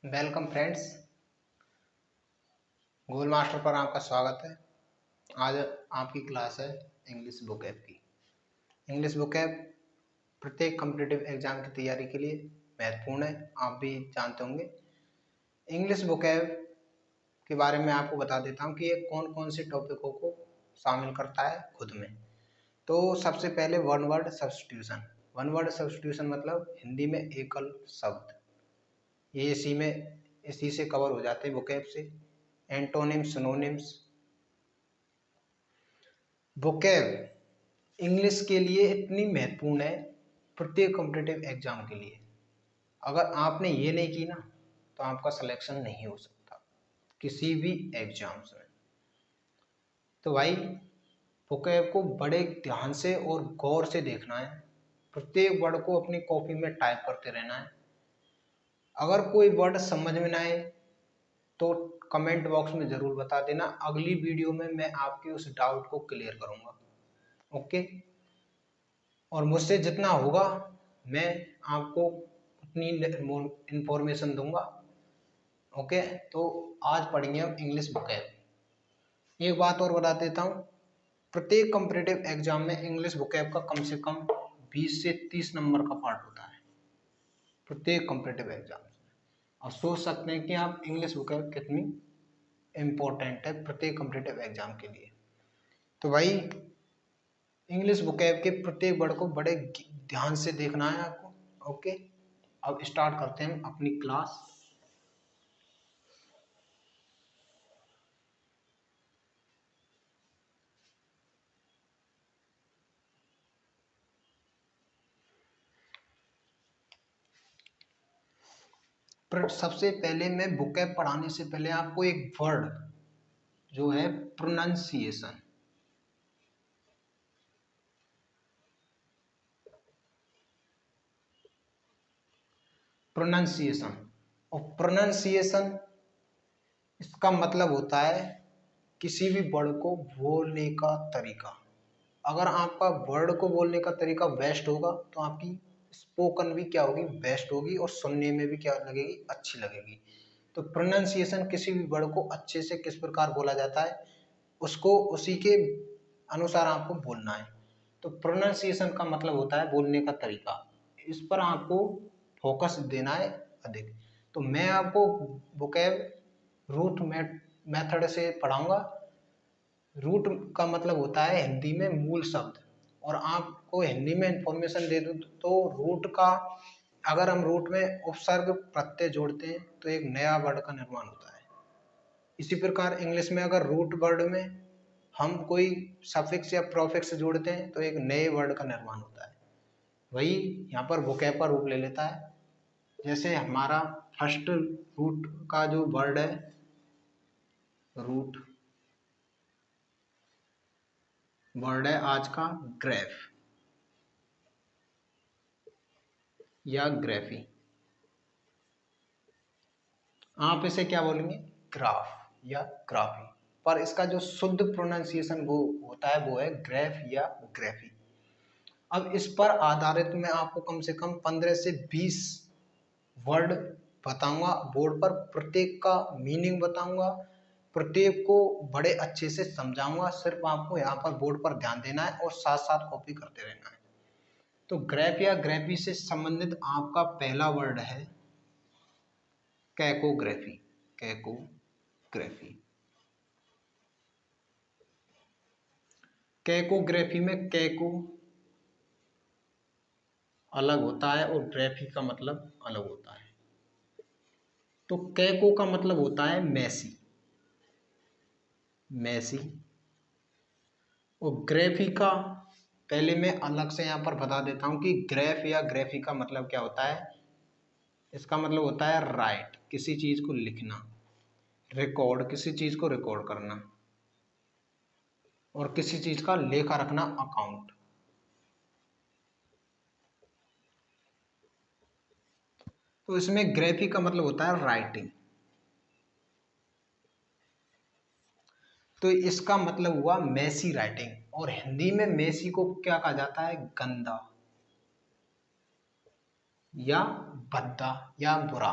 Welcome friends, Google master पर आपका स्वागत है। आज आपकी क्लास है इंग्लिश बुक ऐप की। इंग्लिश बुक ऐप प्रत्येक कॉम्पिटिटिव एग्जाम की तैयारी के लिए महत्वपूर्ण है, आप भी जानते होंगे। इंग्लिश बुक ऐप के बारे में आपको बता देता हूँ कि ये कौन कौन से टॉपिकों को शामिल करता है खुद में। तो सबसे पहले one word substitution. One word substitution मतलब हिंदी में एकल शब्द, ये इसी से कवर हो जाते हैं बुक ऐप से। Antonyms, synonyms. वोकैब इंग्लिश के लिए इतनी महत्वपूर्ण है प्रत्येक कॉम्पिटिटिव एग्जाम के लिए। अगर आपने ये नहीं की ना तो आपका सिलेक्शन नहीं हो सकता किसी भी एग्जाम्स में। तो भाई वोकैब को बड़े ध्यान से और गौर से देखना है। प्रत्येक वर्ड को अपनी कॉपी में टाइप करते रहना है। अगर कोई वर्ड समझ में ना आए तो कमेंट बॉक्स में ज़रूर बता देना। अगली वीडियो में मैं आपके उस डाउट को क्लियर करूँगा। ओके। और मुझसे जितना होगा मैं आपको उतनी इंफॉर्मेशन दूंगा। ओके। तो आज पढ़ेंगे हम इंग्लिश वोकैब। एक बात और बता देता हूँ, प्रत्येक कॉम्पिटिटिव एग्जाम में इंग्लिश वोकैब का कम से कम 20 से 30 नंबर का पार्ट होता है प्रत्येक कॉम्पिटिटिव एग्जाम में। और सोच सकते हैं कि आप इंग्लिश वोकैब कितनी इम्पोर्टेंट है प्रत्येक कॉम्पिटिटिव एग्जाम के लिए। तो भाई इंग्लिश वोकैब के प्रत्येक वर्ड को बड़े ध्यान से देखना है आपको। ओके। अब स्टार्ट करते हैं अपनी क्लास। पर सबसे पहले मैं वोकैब पढ़ाने से पहले आपको एक वर्ड जो है प्रोनाउंसिएशन, प्रोनाउंसिएशन और प्रोनाउंसिएशन इसका मतलब होता है किसी भी वर्ड को बोलने का तरीका। अगर आपका वर्ड को बोलने का तरीका बेस्ट होगा तो आपकी स्पोकन भी क्या होगी, बेस्ट होगी और सुनने में भी क्या लगेगी, अच्छी लगेगी। तो प्रोनाउंसिएशन किसी भी वर्ड को अच्छे से किस प्रकार बोला जाता है उसको उसी के अनुसार आपको बोलना है। तो प्रोनाउंसिएशन का मतलब होता है बोलने का तरीका। इस पर आपको फोकस देना है अधिक। तो मैं आपको वोकैब रूट मेथड से पढ़ाऊंगा। रूट का मतलब होता है हिंदी में मूल शब्द। और आपको हिंदी में इंफॉर्मेशन दे दूं तो रूट का, अगर हम रूट में उपसर्ग प्रत्यय जोड़ते हैं तो एक नया वर्ड का निर्माण होता है। इसी प्रकार इंग्लिश में अगर रूट वर्ड में हम कोई सफिक्स या प्रोफिक्स जोड़ते हैं तो एक नए वर्ड का निर्माण होता है। वही यहाँ पर वोकैब का रूप ले लेता है। जैसे हमारा फर्स्ट रूट का जो वर्ड है, रूट वर्ड है आज का ग्रेफ या ग्रेफी। आप इसे क्या बोलेंगे, ग्राफ या ग्राफी। पर इसका जो शुद्ध प्रोनाउंसिएशन वो होता है वो है ग्रेफ या ग्रेफी। अब इस पर आधारित मैं आपको कम से कम 15 से 20 वर्ड बताऊंगा बोर्ड पर। प्रत्येक का मीनिंग बताऊंगा, प्रत्येक को बड़े अच्छे से समझाऊंगा। सिर्फ आपको यहाँ पर बोर्ड पर ध्यान देना है और साथ साथ कॉपी करते रहना है। तो ग्रेफ या ग्रेफी से संबंधित आपका पहला वर्ड है कैकोग्राफी। कैकोग्राफी। कैकोग्राफी में कैको अलग होता है और ग्राफी का मतलब अलग होता है। तो कैको का मतलब होता है मैसी, मैसी। और ग्राफी का पहले मैं अलग से यहाँ पर बता देता हूँ कि ग्रेफ या ग्राफी का मतलब क्या होता है। इसका मतलब होता है राइट, किसी चीज को लिखना, रिकॉर्ड, किसी चीज को रिकॉर्ड करना, और किसी चीज का लेखा रखना, अकाउंट। तो इसमें ग्राफी का मतलब होता है राइटिंग। तो इसका मतलब हुआ मैसी राइटिंग। और हिंदी में मैसी को क्या कहा जाता है, गंदा या भद्दा या बुरा।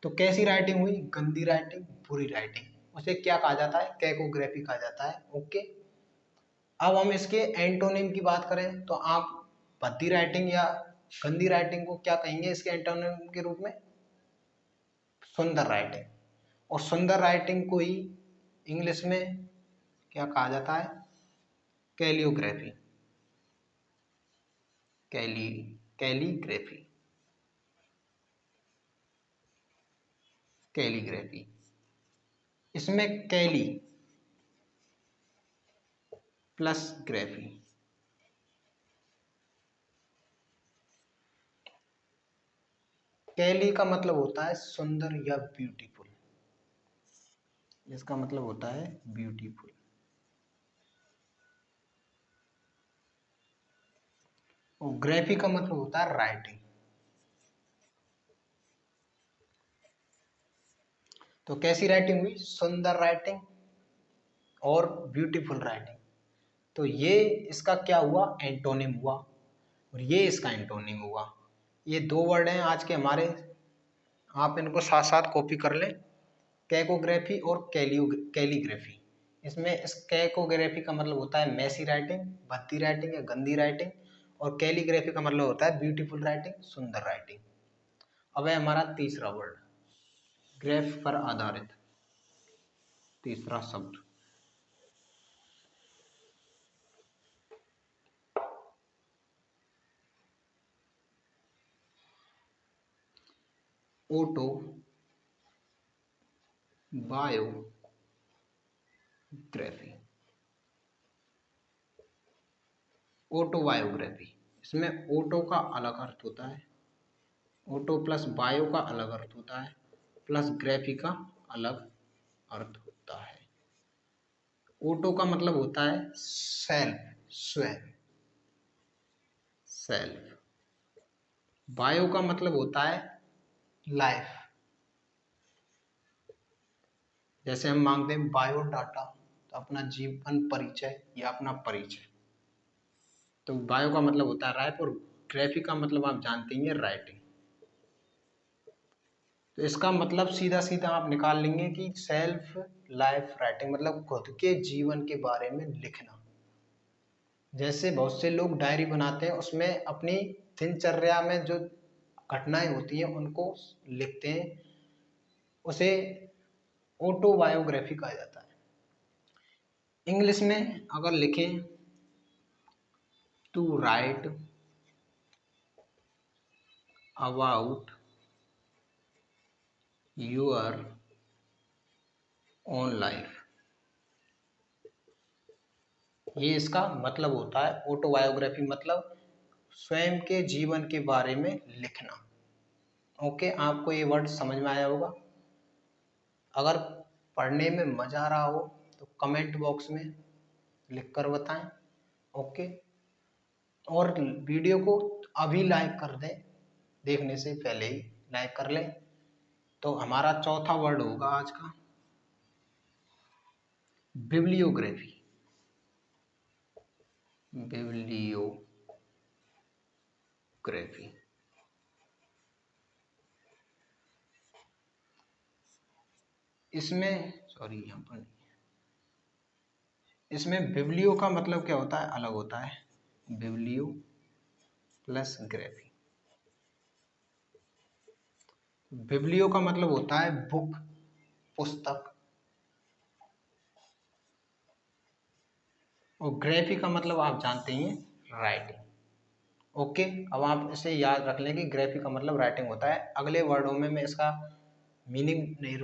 तो कैसी राइटिंग हुई? गंदी राइटिंग, बुरी राइटिंग, उसे क्या कहा जाता है? कैकोग्राफी कहा जाता है। ओके, अब हम इसके एंटोनिम की बात करें तो आप भद्दी राइटिंग या गंदी राइटिंग को क्या कहेंगे इसके एंटोनिम के रूप में? सुंदर राइटिंग। और सुंदर राइटिंग को ही इंग्लिश में क्या कहा जाता है? कैलियोग्राफी। कैलीग्राफी। कैलीग्राफी। इसमें कैली प्लस ग्राफी। कैली का मतलब होता है सुंदर या ब्यूटीफुल, इसका मतलब होता है ब्यूटीफुल। और ग्राफी का मतलब होता है राइटिंग। तो कैसी राइटिंग हुई? सुंदर राइटिंग और ब्यूटीफुल राइटिंग। तो ये इसका क्या हुआ? एंटोनिम हुआ। और ये इसका एंटोनिम हुआ। ये दो वर्ड हैं आज के हमारे, आप इनको साथ साथ कॉपी कर लें। कैकोग्राफी और कैलीग्राफी। इसमें इस कैकोग्राफी का मतलब होता है मैसी राइटिंग, भद्दी राइटिंग या गंदी राइटिंग। और कैलीग्राफी का मतलब होता है ब्यूटीफुल राइटिंग, सुंदर राइटिंग। अब है हमारा तीसरा वर्ड, ग्राफ पर आधारित तीसरा शब्द। Auto biography. ऑटोबायोग्राफी, इसमें ऑटो का अलग अर्थ होता है, ऑटो प्लस बायो का अलग अर्थ होता है, प्लस ग्राफी का अलग अर्थ होता है। ऑटो का मतलब होता है सेल्फ, स्वयं, सेल्फ। बायो का मतलब होता है लाइफ, जैसे हम मांगते हैं बायोडाटा, तो अपना जीवन परिचय या अपना परिचय। तो बायो का मतलब होता है लाइफ और ग्राफी का मतलब आप जानते हैं राइटिंग। तो इसका मतलब सीधा सीधा आप निकाल लेंगे कि सेल्फ लाइफ राइटिंग मतलब खुद के जीवन के बारे में लिखना। जैसे बहुत से लोग डायरी बनाते हैं, उसमें अपनी दिनचर्या में जो घटनाएं होती हैं उनको लिखते हैं, उसे ऑटोबायोग्राफी कहा जाता है। इंग्लिश में अगर लिखें to write about your own life, ये इसका मतलब होता है। ऑटोबायोग्राफी मतलब स्वयं के जीवन के बारे में लिखना। ओके, आपको ये वर्ड समझ में आया होगा। अगर पढ़ने में मजा आ रहा हो तो कमेंट बॉक्स में लिख कर बताएं। ओके, और वीडियो को अभी लाइक कर दें, देखने से पहले ही लाइक कर लें। तो हमारा चौथा वर्ड होगा आज का बिब्लियोग्राफी। बिब्लियोग्राफी, इसमें सॉरी यहाँ पर इसमें बिब्लियो का मतलब क्या होता है? अलग होता है, बिब्लियो प्लस ग्राफी। बिब्लियो का मतलब होता है बुक, पुस्तक। और ग्राफी का मतलब आप जानते हैं राइटिंग। ओके, अब आप इसे याद रख लें कि ग्राफी का मतलब राइटिंग होता है। अगले वर्डों में मैं इसका मीनिंग नहीं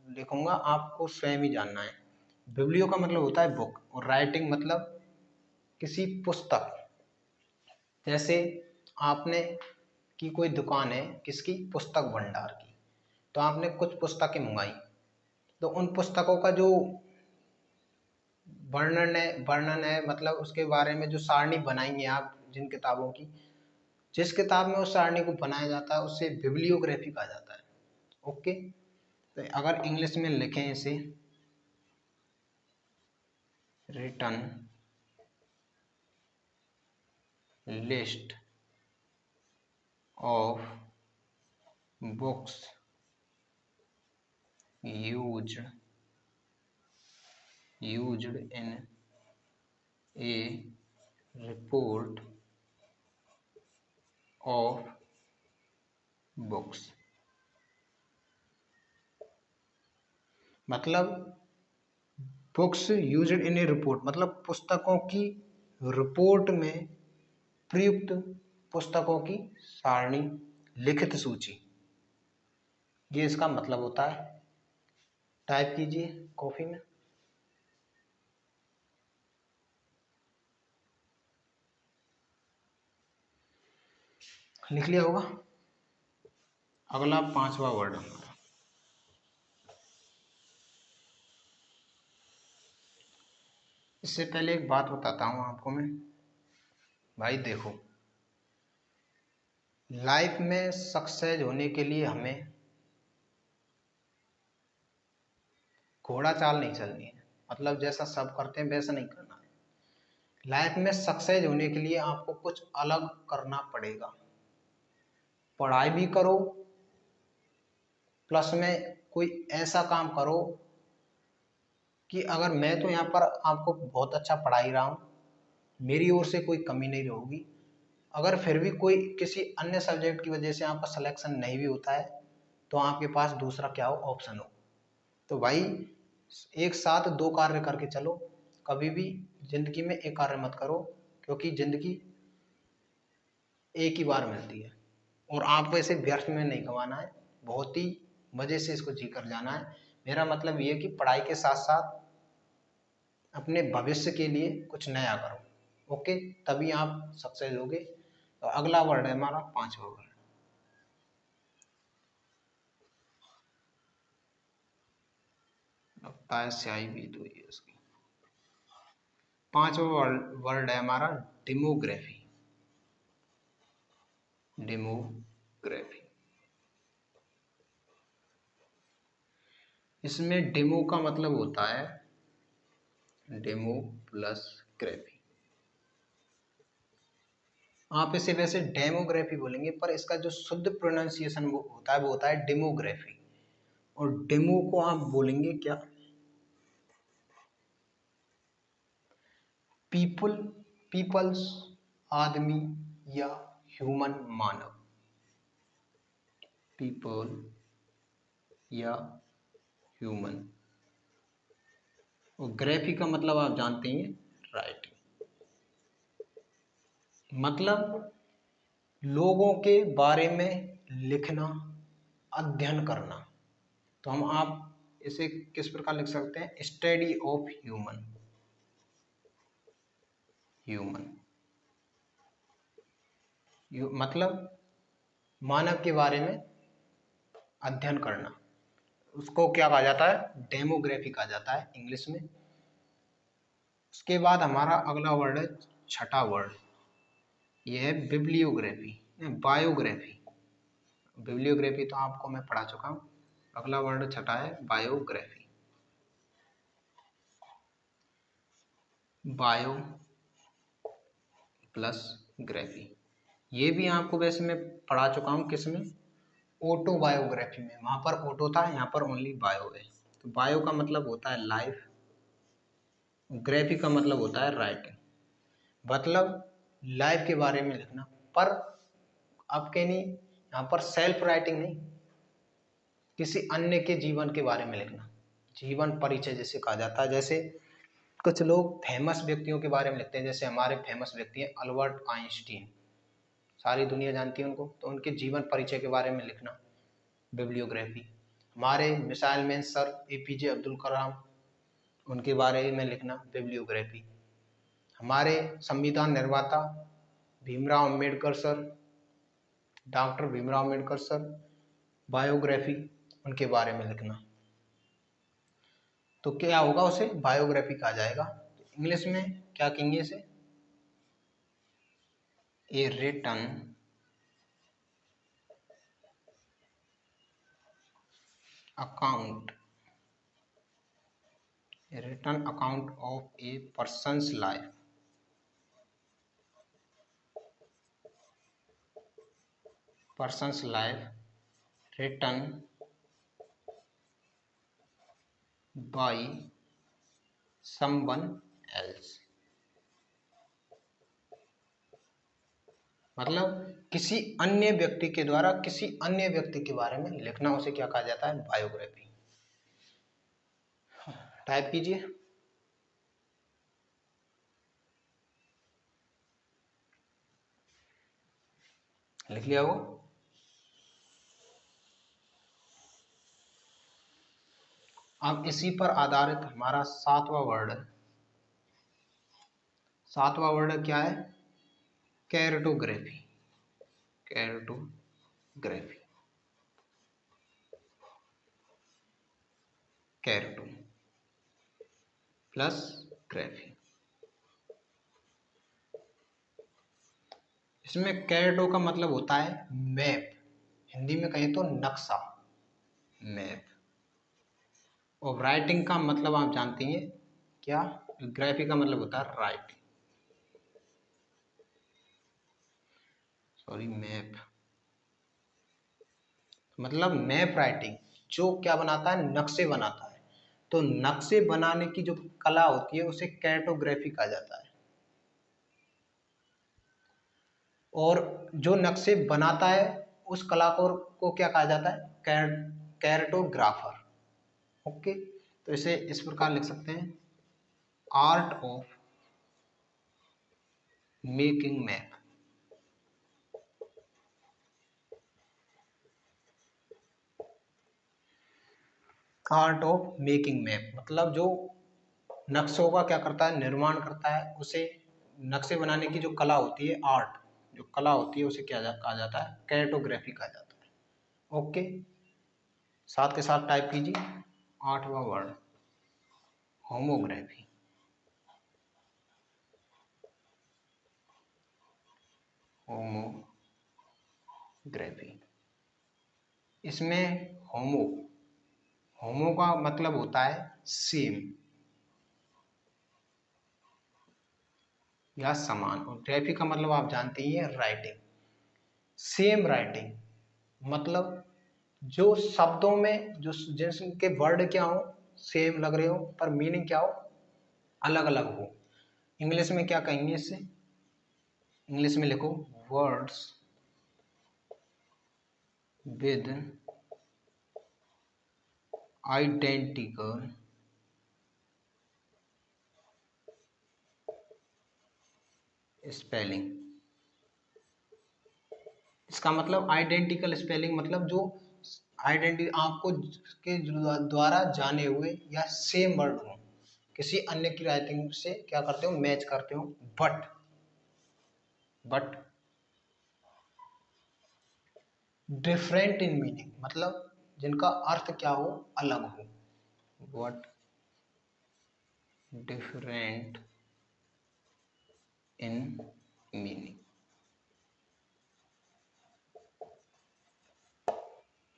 लिखूंगा, आपको स्वयं ही जानना है। बिब्लियो का मतलब होता है बुक और राइटिंग मतलब किसी पुस्तक। जैसे आपने की कोई दुकान है किसकी? पुस्तक भंडार की। तो आपने कुछ पुस्तकें मंगाई, तो उन पुस्तकों का जो वर्णन है मतलब उसके बारे में जो सारणी बनाएंगे आप जिन किताबों की, जिस किताब में उस सारणी को बनाया जाता है उसे बिब्लियोग्राफी कहा जाता है। ओके, तो अगर इंग्लिश में लिखें इसे written list of books used in a report of books। मतलब books used in a report मतलब पुस्तकों की रिपोर्ट में प्रयुक्त पुस्तकों की सारणी, लिखित सूची, ये इसका मतलब होता है। टाइप कीजिए कॉपी में। लिख लिया होगा। अगला 5वां वर्ड हमारा, इससे पहले एक बात बताता हूं आपको मैं। भाई देखो, लाइफ में सक्सेस होने के लिए हमें घोड़ा चाल नहीं चलनी है, मतलब जैसा सब करते हैं वैसा नहीं करना है। लाइफ में सक्सेस होने के लिए आपको कुछ अलग करना पड़ेगा। पढ़ाई भी करो, प्लस में कोई ऐसा काम करो कि अगर मैं तो यहाँ पर आपको बहुत अच्छा पढ़ा ही रहा हूँ, मेरी ओर से कोई कमी नहीं होगी। अगर फिर भी कोई किसी अन्य सब्जेक्ट की वजह से आपका सिलेक्शन नहीं भी होता है तो आपके पास दूसरा क्या हो, ऑप्शन हो। तो भाई एक साथ दो कार्य करके चलो, कभी भी जिंदगी में एक कार्य मत करो, क्योंकि जिंदगी एक ही बार मिलती है और आपको इसे व्यर्थ में नहीं गंवाना है, बहुत ही मजे से इसको जी कर जाना है। मेरा मतलब ये है कि पढ़ाई के साथ साथ अपने भविष्य के लिए कुछ नया करो, ओके, तभी आप सक्सेस होगे। तो अगला वर्ड है हमारा 5वां वर्ड। लगता है स्याही भी तो है इसकी। 5वां वर्ड है हमारा डेमोग्राफी। डेमोग्राफी, इसमें डेमो का मतलब होता है डेमो प्लस ग्राफी। आप इसे वैसे डेमोग्राफी बोलेंगे, पर इसका जो शुद्ध प्रोनाउंसिएशन वो होता है डेमोग्राफी। और डेमो को आप बोलेंगे क्या, पीपल, पीपल्स, आदमी या ह्यूमन, मानव। पीपल या ह्यूमन। और ग्राफी का मतलब आप जानते हैं, राइटिंग। मतलब लोगों के बारे में लिखना, अध्ययन करना। तो हम आप इसे किस प्रकार लिख सकते हैं, स्टडी ऑफ ह्यूमन। ह्यूमन मतलब मानव के बारे में अध्ययन करना, उसको क्या कहा जाता है, डेमोग्राफी कहा जाता है इंग्लिश में। उसके बाद हमारा अगला वर्ड है 6वां वर्ड, यह है बिब्लियोग्राफी, बायोग्राफी। बिब्लियोग्राफी तो आपको मैं पढ़ा चुका हूँ। अगला वर्ड 6वां है बायोग्राफी। बायो प्लस ग्राफी, ये भी आपको वैसे मैं पढ़ा चुका हूँ, किसमें, ऑटोबायोग्राफी में। वहां पर ऑटो था, यहाँ पर ओनली बायो है। तो बायो का मतलब होता है लाइफ, ग्राफी का मतलब होता है राइटिंग, मतलब लाइफ के बारे में लिखना। पर आपके नहीं, यहाँ पर सेल्फ राइटिंग नहीं, किसी अन्य के जीवन के बारे में लिखना, जीवन परिचय जैसे कहा जाता है। जैसे कुछ लोग फेमस व्यक्तियों के बारे में लिखते हैं, जैसे हमारे फेमस व्यक्ति हैं अल्बर्ट आइंस्टीन, सारी दुनिया जानती है उनको, तो उनके जीवन परिचय के बारे में लिखना बिब्लियोग्राफी। हमारे missile man sir APJ Abdul Kalam, उनके बारे में लिखना बिब्लियोग्राफी। हमारे संविधान निर्माता Bhimrao Ambedkar sir, doctor Bhimrao Ambedkar sir, biography उनके बारे में लिखना। तो क्या होगा, उसे बायोग्राफी कहा जाएगा। इंग्लिश में क्या कहेंगे इसे, a written account, a written account of a person's life, person's life written by someone else, मतलब किसी अन्य व्यक्ति के द्वारा किसी अन्य व्यक्ति के बारे में लिखना, उसे क्या कहा जाता है? बायोग्राफी। टाइप कीजिए। लिख लिया वो। अब इसी पर आधारित हमारा सातवां वर्ड है। सातवां वर्ड क्या है? कैरेटोग्राफी। कैरेटोग्राफी, कैरेटो प्लस ग्राफी। इसमें कैरेटो का मतलब होता है मैप, हिंदी में कहें तो नक्शा, मैप। और राइटिंग का मतलब आप जानती हैं क्या? ग्राफी का मतलब होता है राइटिंग, सॉरी मैप, मतलब मैप राइटिंग, जो क्या बनाता है? नक्शे बनाता है। तो नक्शे बनाने की जो कला होती है उसे कैरेटोग्राफी कहा जाता है। और जो नक्शे बनाता है उस कलाकार को क्या कहा जाता है? कैरेटोग्राफर। ओके, तो इसे इस प्रकार लिख सकते हैं, art of making map. Art of making map मतलब जो नक्शों का क्या करता है? निर्माण करता है। उसे नक्शे बनाने की जो कला होती है, आर्ट जो कला होती है, उसे क्या कहा जाता है? कैरेटोग्राफी कहा जाता है। ओके, साथ के साथ टाइप कीजिए आठवां वर्ड, होमोग्राफी। होमोग्राफी, इसमें होमो का मतलब होता है सेम या समान, और ग्राफी का मतलब आप जानते ही हैं राइटिंग। सेम राइटिंग मतलब जो शब्दों में जो जिनके वर्ड क्या हो, सेम लग रहे हो, पर मीनिंग क्या हो? अलग अलग हो। इंग्लिश में क्या कहेंगे इससे? इंग्लिश में लिखो वर्ड्स विद आइडेंटिकल स्पेलिंग। इसका मतलब आइडेंटिकल स्पेलिंग मतलब जो आपको के द्वारा जाने हुए या सेम वर्ड हो, किसी अन्य की राइटिंग से क्या करते हो? मैच करते हो। बट डिफरेंट इन मीनिंग मतलब जिनका अर्थ क्या हो? अलग हो। बट डिफरेंट इन मीनिंग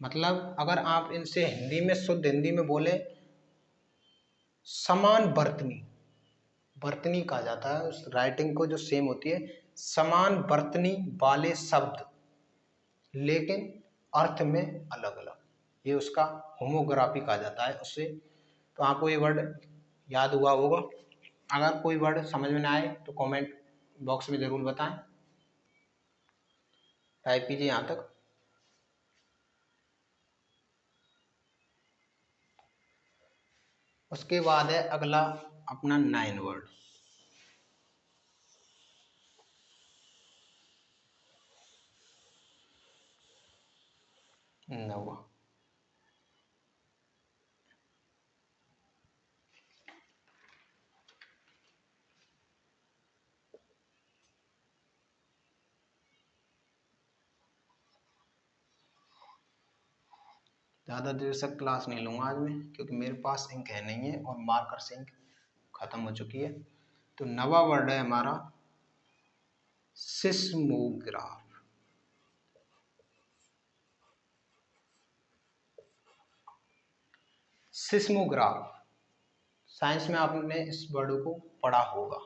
मतलब अगर आप इनसे हिंदी में, शुद्ध हिंदी में बोले, समान बर्तनी, बर्तनी कहा जाता है उस राइटिंग को जो सेम होती है, समान बर्तनी वाले शब्द लेकिन अर्थ में अलग अलग, ये उसका होमोग्राफी कहा जाता है उससे। तो आपको ये वर्ड याद हुआ होगा। अगर कोई वर्ड समझ में ना आए तो कमेंट बॉक्स में ज़रूर बताएं। टाइप कीजिए यहाँ तक। उसके बाद है अगला अपना 9 वर्ड। नवा, ज़्यादा देर तक क्लास नहीं लूँगा आज मैं, क्योंकि मेरे पास इंक है नहीं है और मार्कर से इंक खत्म हो चुकी है। तो नवा वर्ड है हमारा सिस्मोग्राफ। सिस्मोग्राफ, साइंस में आपने इस वर्ड को पढ़ा होगा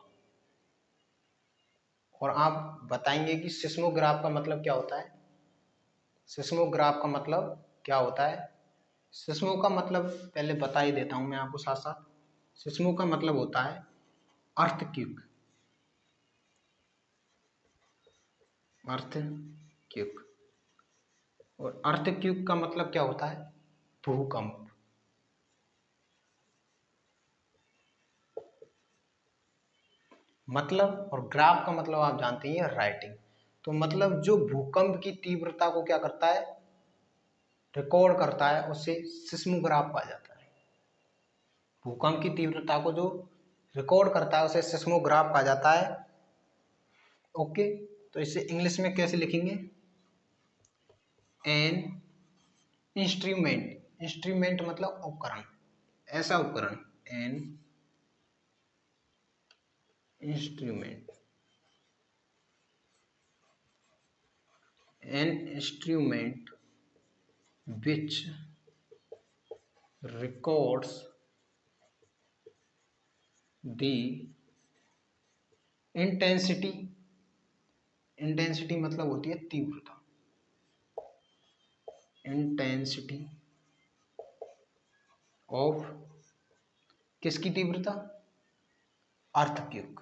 और आप बताएंगे कि सिस्मोग्राफ का मतलब क्या होता है? सिस्मोग्राफ का मतलब क्या होता है? सिस्मो का मतलब पहले बता ही देता हूं मैं आपको साथ साथ। सिस्मो का मतलब होता है अर्थक्वेक। अर्थक्वेक। और अर्थक्वेक का मतलब क्या होता है? भूकंप। मतलब, और ग्राफ का मतलब आप जानते हैं राइटिंग। तो मतलब जो भूकंप की तीव्रता को क्या करता है, रिकॉर्ड करता है, उसे सिस्मोग्राफ कहा जाता है। भूकंप की तीव्रता को जो रिकॉर्ड करता है उसे सिस्मोग्राफ कहा जाता है। ओके, तो इसे इंग्लिश में कैसे लिखेंगे? An instrument. इंस्ट्रूमेंट मतलब उपकरण, ऐसा उपकरण। An instrument. An instrument which records the intensity। Intensity मतलब होती है तीव्रता। इंटेंसिटी ऑफ, किसकी तीव्रता? अर्थक्वेक।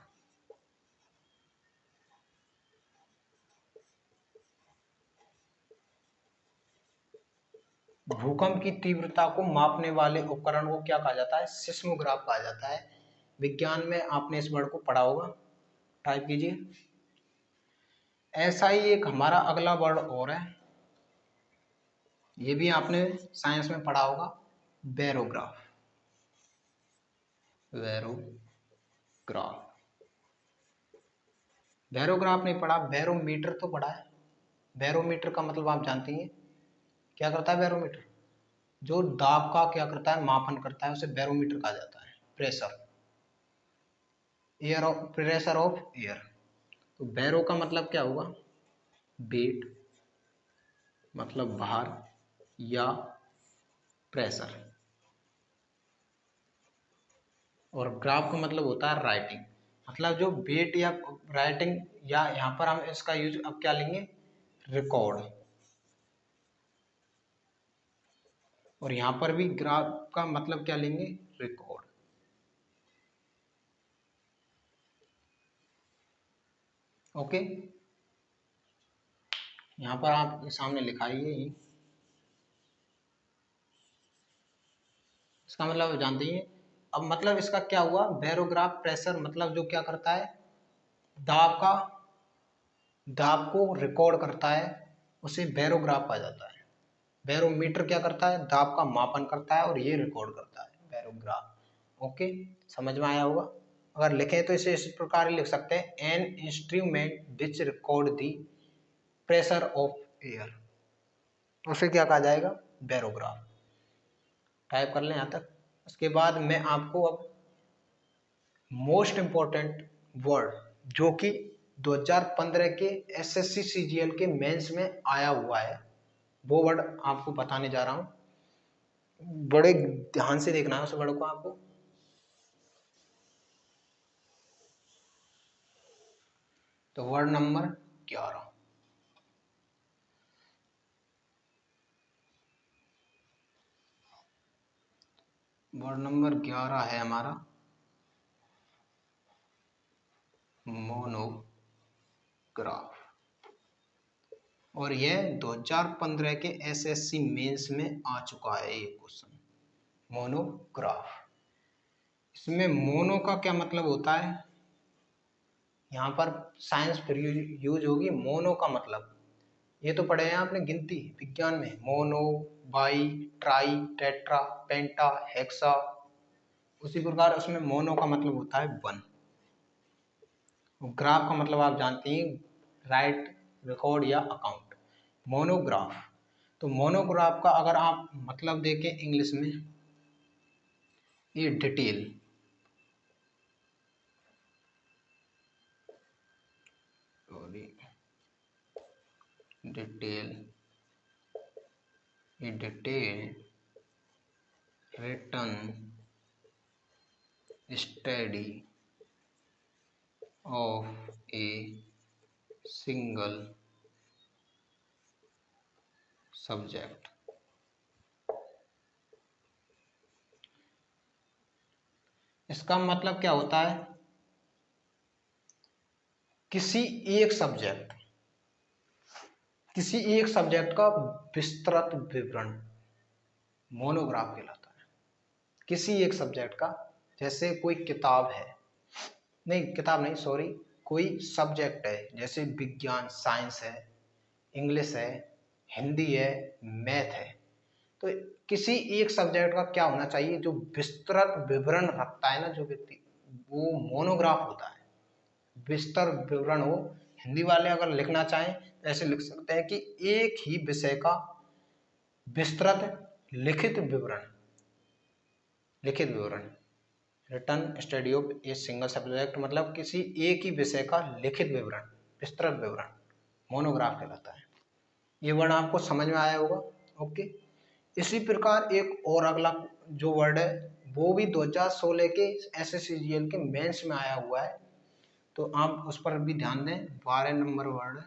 भूकंप की तीव्रता को मापने वाले उपकरण को क्या कहा जाता है? सिस्मोग्राफ कहा जाता है। विज्ञान में आपने इस वर्ड को पढ़ा होगा, टाइप कीजिए। ऐसा ही एक हमारा अगला वर्ड और है, ये भी आपने साइंस में पढ़ा होगा, बैरोग्राफ। बैरोग्राफ। बैरोग्राफ नहीं पढ़ा, बैरोमीटर तो पढ़ा है। बैरोमीटर का मतलब आप जानते हैं, क्या करता है बैरोमीटर? जो दाब का क्या करता है, मापन करता है, उसे बैरोमीटर कहा जाता है। Pressure, air of, pressure of air. तो बैरो का मतलब क्या होगा? वेट, मतलब भार या प्रेशर। और ग्राफ का मतलब होता है राइटिंग, मतलब जो वेट या राइटिंग, या यहाँ पर हम इसका यूज अब क्या लेंगे? रिकॉर्ड। और यहाँ पर भी ग्राफ का मतलब क्या लेंगे? रिकॉर्ड। ओके, यहाँ पर आप सामने लिखा ही है, इसका मतलब आप जानते ही हैं। अब मतलब इसका क्या हुआ? बैरोग्राफ प्रेशर मतलब जो क्या करता है, दाब का, दाब को रिकॉर्ड करता है, उसे बैरोग्राफ कहा जाता है। बैरोमीटर क्या करता है? दाब का मापन करता है, और ये रिकॉर्ड करता है, बैरोग्राफ। ओके, समझ में आया होगा। अगर लिखें तो इसे इस प्रकार लिख सकते हैं, an instrument which record the pressure of air, उसे क्या कहा जाएगा? बैरोग्राफ। टाइप कर लें यहाँ तक। उसके बाद मैं आपको अब मोस्ट इम्पोर्टेंट वर्ड, जो कि 2015 के एसएससी सीजीएल के मेंस में आया हुआ है, वो वर्ड आपको बताने जा रहा हूं। बड़े ध्यान से देखना है उस वर्ड को आपको। तो वर्ड नंबर 11। वर्ड नंबर 11 है हमारा मोनोग्राफ। और यह 2015 के एसएससी मेंस में आ चुका है ये क्वेश्चन, मोनोग्राफ। इसमें मोनो का क्या मतलब होता है? यहाँ पर साइंस फिर यूज होगी। मोनो का मतलब, ये तो पढ़े हैं आपने गिनती विज्ञान में, mono, by, try, tetra, penta, hexa. उसी प्रकार उसमें मोनो का मतलब होता है वन। ग्राफ का मतलब आप जानते हैं, राइट, रिकॉर्ड या अकाउंट। मोनोग्राफ। तो मोनोग्राफ का अगर आप मतलब देखें इंग्लिश में, ये डिटेल, डिटेल, ये detail return study of a single subject. इसका मतलब क्या होता है, किसी एक सब्जेक्ट का विस्तृत विवरण मोनोग्राफ कहलाता है। किसी एक सब्जेक्ट का, जैसे कोई किताब है, नहीं किताब नहीं सॉरी, कोई सब्जेक्ट है, जैसे विज्ञान साइंस है, इंग्लिश है, हिंदी है, मैथ है, तो किसी एक सब्जेक्ट का क्या होना चाहिए, जो विस्तृत विवरण रखता है ना जो व्यक्ति, वो मोनोग्राफ होता है। विस्तृत विवरण हो, हिंदी वाले अगर लिखना चाहें तो ऐसे लिख सकते हैं कि एक ही विषय का विस्तृत लिखित विवरण, written study of a single subject, मतलब किसी एक ही विषय का लिखित विवरण, विस्तृत विवरण मोनोग्राफ कहलाता है। ये वर्ड आपको समझ में आया होगा। ओके, इसी प्रकार एक और अगला जो वर्ड है वो भी 2016 के SSCGL के मेंस में आया हुआ है, तो आप उस पर भी ध्यान दें। 12 नंबर वर्ड,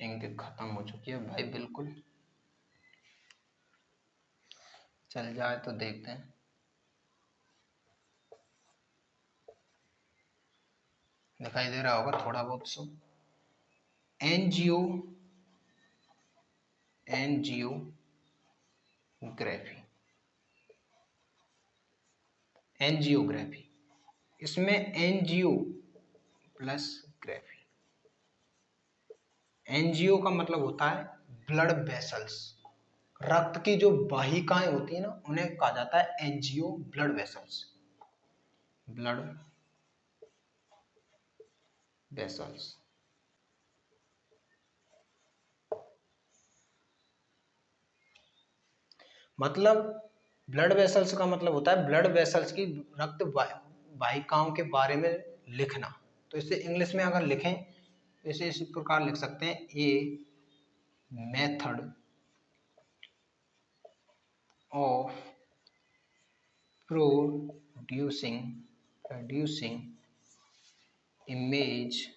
इंक खत्म हो चुकी है भाई, बिल्कुल चल जाए तो देखते हैं। दिखाई दे रहा होगा थोड़ा बहुत सो। एंजियोग्राफी, इसमें एनजीओ प्लस ग्राफी। एनजीओ का मतलब होता है ब्लड वेसल्स, रक्त की जो वाहिकाएं होती है ना उन्हें कहा जाता है NGO, blood vessels, blood vessels. मतलब ब्लड वेसल्स का मतलब होता है ब्लड वेसल्स की रक्त वाहिकाओं के बारे में लिखना। तो इसे इंग्लिश में अगर लिखें तो इसे इस प्रकार लिख सकते हैं, ए method of producing image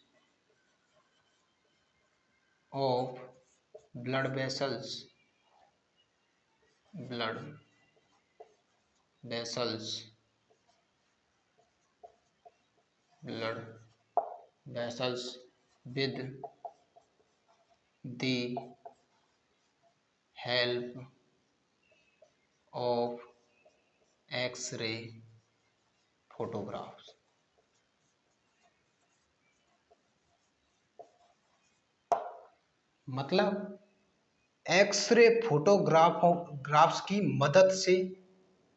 of blood vessels with the help of X-ray photographs। मतलब एक्सरे फोटोग्राफ्स की मदद से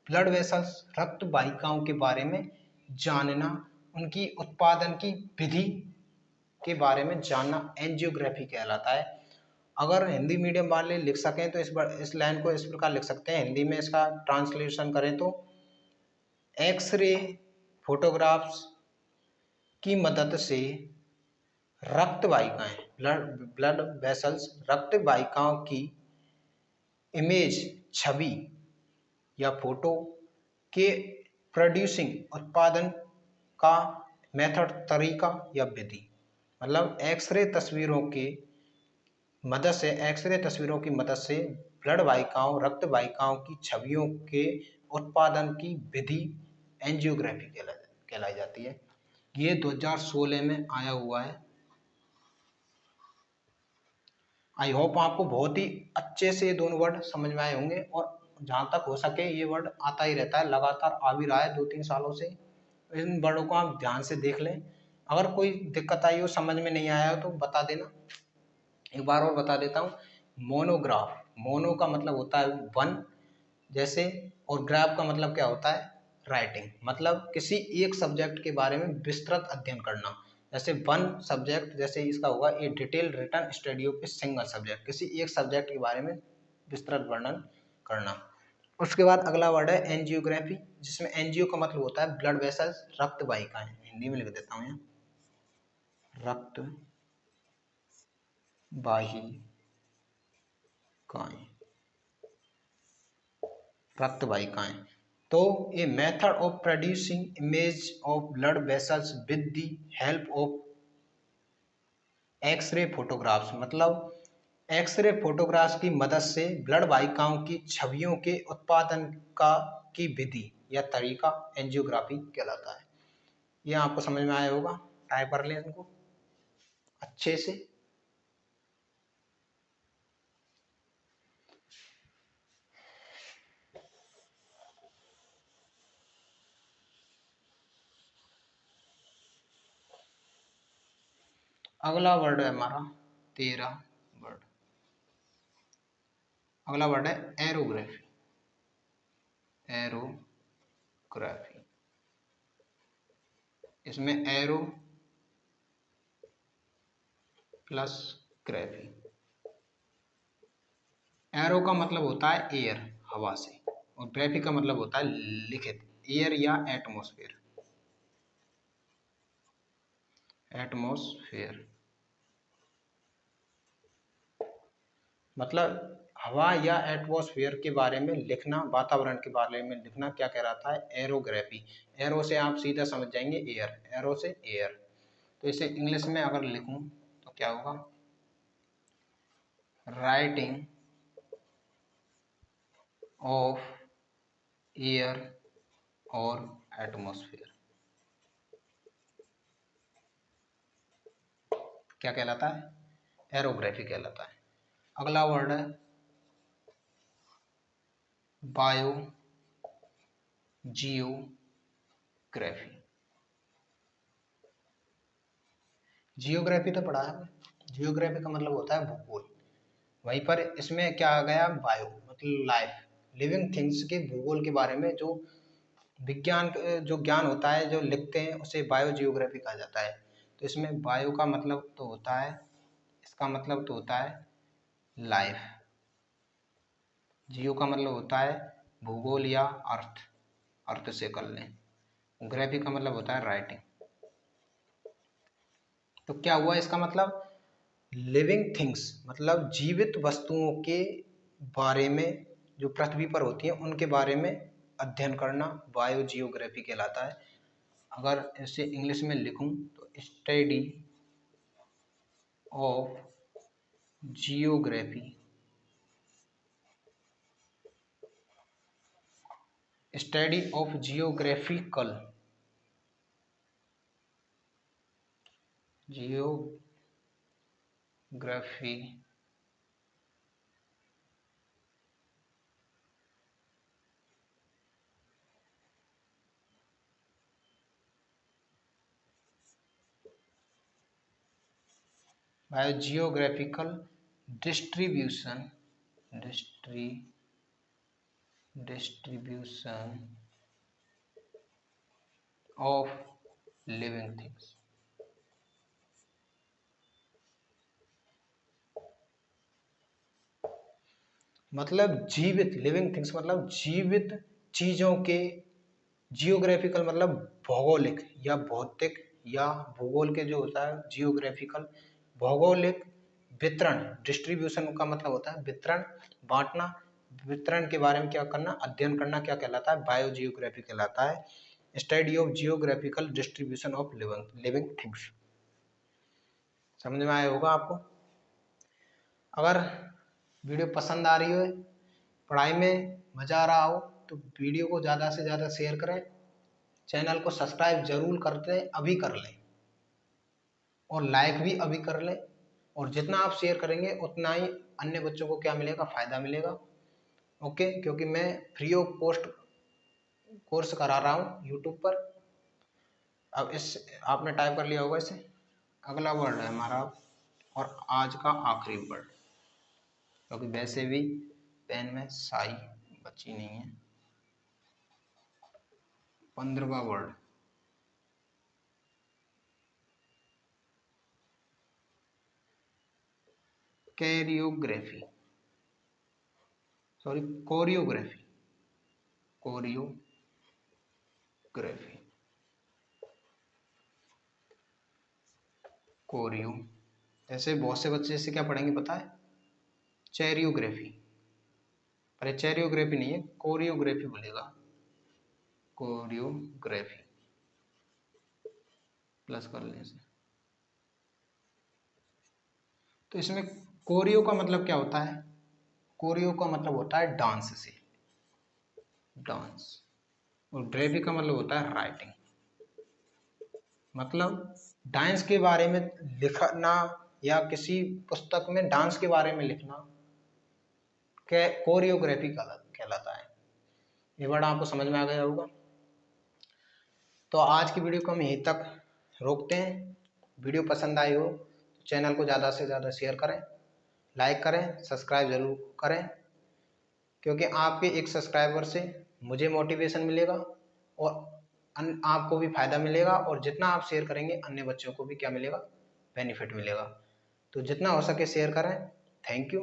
ब्लड वेसल्स, रक्त वाहिकाओं के बारे में जानना, उनकी उत्पादन की विधि के बारे में जानना एंजियोग्राफी कहलाता है। अगर हिंदी मीडियम वाले लिख सकें तो इस लाइन को इस प्रकार लिख सकते हैं, हिंदी में इसका ट्रांसलेशन करें तो एक्सरे फोटोग्राफ्स की मदद से रक्त वाहिकाएं, ब्लड वेसल्स, रक्त वाहिकाओं की इमेज, छवि या फोटो के प्रोड्यूसिंग, उत्पादन का मेथड, तरीका या विधि। मतलब एक्सरे तस्वीरों की मदद से ब्लड वाहिकाओं, रक्त वाहिकाओं की छवियों के उत्पादन की विधि एंजियोग्राफी कहलाई जाती है। ये 2016 में आया हुआ है। आई होप आपको बहुत ही अच्छे से ये दोनों वर्ड समझ में आए होंगे, और जहाँ तक हो सके ये वर्ड आता ही रहता है, लगातार आ भी रहा है 2-3 सालों से। इन वर्डों को आप ध्यान से देख लें। अगर कोई दिक्कत आई हो, समझ में नहीं आया हो तो बता देना। एक बार और बता देता हूँ। मोनोग्राफ, मोनो का मतलब होता है वन जैसे, और ग्राफ का मतलब क्या होता है, राइटिंग। मतलब किसी एक सब्जेक्ट के बारे में विस्तृत अध्ययन करना। जैसे वन सब्जेक्ट, जैसे इसका होगा a detail written study of a single subject, किसी एक सब्जेक्ट के बारे में विस्तृत वर्णन करना। उसके बाद अगला वर्ड है एंजियोग्राफी, जिसमें एंजियो का मतलब होता है ब्लड वेसल्स, रक्त वाहिकाएं। हिंदी में लिख देता हूँ यहाँ, रक्त वाहिकाएं। तो a method of producing image of blood vessels with the help of x-ray photographs. मतलब एक्सरे फोटोग्राफ्स की मदद से ब्लड वाहिकाओं की छवियों के उत्पादन का की विधि या तरीका एंजियोग्राफी कहलाता है। ये आपको समझ में आया होगा, टाइप कर लें इनको अच्छे से। अगला वर्ड है हमारा 13 वर्ड। अगला वर्ड है एरोग्राफी। एरोग्राफी, इसमें एरो प्लस ग्राफी। एरो का मतलब होता है एयर, हवा से, और ग्राफी का मतलब होता है लिखित, एयर या एटमॉस्फेयर। एटमॉस्फेयर मतलब हवा या एटमॉस्फेयर के बारे में लिखना, वातावरण के बारे में लिखना क्या कहलाता है? एरोग्राफी। एरो से आप सीधा समझ जाएंगे एयर, एरो से एयर। तो इसे इंग्लिश में अगर लिखूं तो क्या होगा? राइटिंग ऑफ एयर और एटमॉस्फेयर क्या कहलाता है? एरोग्राफी कहलाता है। अगला वर्ड है बायो जियोग्राफी। जियोग्राफी तो पढ़ा है, जियोग्राफी का मतलब होता है भूगोल। वहीं पर इसमें क्या आ गया? बायो मतलब लाइफ, लिविंग थिंग्स के भूगोल के बारे में जो विज्ञान, जो ज्ञान होता है जो लिखते हैं उसे बायो जियोग्राफी कहा जाता है। तो इसमें बायो का मतलब तो होता है, इसका मतलब तो होता है लाइफ, जियो का मतलब होता है भूगोल या अर्थ, अर्थ से कर लें, ग्राफी का मतलब होता है राइटिंग। तो क्या हुआ इसका मतलब? लिविंग थिंग्स मतलब जीवित वस्तुओं के बारे में, जो पृथ्वी पर होती हैं उनके बारे में अध्ययन करना बायो जियोग्राफी कहलाता है। अगर इसे इंग्लिश में लिखूं तो study of geography, study of geographical, geography bio geographical distribution, distribution of living things. मतलब जीवित, लिविंग थिंग्स मतलब जीवित चीजों के, जियोग्राफिकल मतलब भौगोलिक या भौतिक या भूगोल के जो होता है जियोग्राफिकल, भौगोलिक वितरण, डिस्ट्रीब्यूशन का मतलब होता है वितरण, बांटना, वितरण के बारे में क्या करना? अध्ययन करना क्या कहलाता है? बायो जियोग्राफी कहलाता है। Study of geographical distribution of living things. समझ में आया होगा आपको। अगर वीडियो पसंद आ रही हो, पढ़ाई में मजा आ रहा हो, तो वीडियो को ज़्यादा से ज़्यादा शेयर करें, चैनल को सब्सक्राइब जरूर करते अभी कर लें, और लाइक भी अभी कर लें। और जितना आप शेयर करेंगे उतना ही अन्य बच्चों को क्या मिलेगा? फायदा मिलेगा। ओके, क्योंकि मैं फ्री ऑफ कॉस्ट कोर्स करा रहा हूँ यूट्यूब पर। अब इस आपने टाइप कर लिया होगा इसे। अगला वर्ड है हमारा, और आज का आखिरी वर्ड, क्योंकि वैसे भी पेन में स्याही बची नहीं है। 15वां word choreography, sorry choreography, choreography, choreo. ऐसे बहुत से बच्चे इसे क्या पढ़ेंगे पता है? चैरियोग्राफी। अरे चैरियोग्राफी नहीं है, कोरियोग्राफी बोलेगा, कोरियोग्राफी प्लस कर लें इसे। तो इसमें कोरियो का मतलब क्या होता है? कोरियो का मतलब होता है डांस से, डांस। और ग्रेवी का मतलब होता है राइटिंग, मतलब डांस के बारे में लिखना या किसी पुस्तक में डांस के बारे में लिखना कोरियोग्राफी कहलाता है। ये वर्ड आपको समझ में आ गया होगा। तो आज की वीडियो को हम यहीं तक रोकते हैं। वीडियो पसंद आई हो तो चैनल को ज़्यादा से ज़्यादा शेयर करें, लाइक करें, सब्सक्राइब जरूर करें, क्योंकि आपके एक सब्सक्राइबर से मुझे मोटिवेशन मिलेगा और आपको भी फायदा मिलेगा, और जितना आप शेयर करेंगे अन्य बच्चों को भी क्या मिलेगा, बेनिफिट मिलेगा। तो जितना हो सके शेयर करें। Thank you.